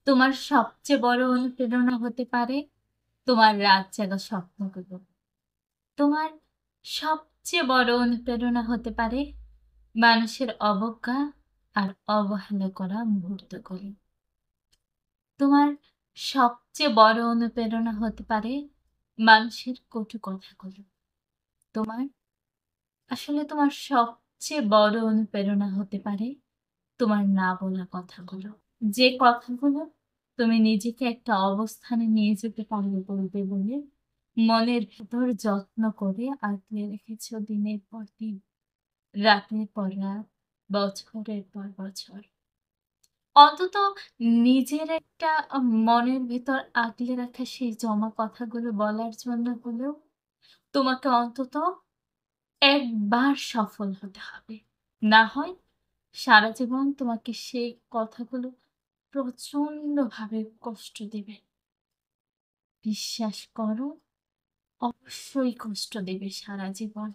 তোমার সবচেয়ে বড় অনুপ্রেরণা হতে পারে তোমার রাত জাগা স্বপ্নগুলো। তোমার সবচেয়ে বড় অনুপ্রেরণা হতে পারে মানুষের অবজ্ঞা আর অবহেলা করা মুহূর্তগুলো। তোমার সবচেয়ে বড় অনুপ্রেরণা হতে পারে মানুষের কটু কথাগুলো। তোমার তোমার সবচেয়ে বড় অনুপ্রেরণা হতে পারে তোমার না বলা কথাগুলো। যে কথাগুলো তুমি নিজেকে একটা অবস্থানে নিয়ে যেতে পারবে বলবে বলে মনের ভেতর যত্ন করে আগলে রেখেছো দিনের পর দিন, রাতের পর রাত, বছরের পর বছর। অন্তত নিজের একটা মনের ভেতর আগলে রাখা সেই জমা কথাগুলো বলার জন্য হলেও তোমাকে অন্তত একবার সফল হতে হবে। না হয় সারা জীবন তোমাকে সেই কথাগুলো প্রচন্ডভাবে কষ্ট দেবে। বিশ্বাস করো, অবশ্যই কষ্ট দেবে সারা জীবন।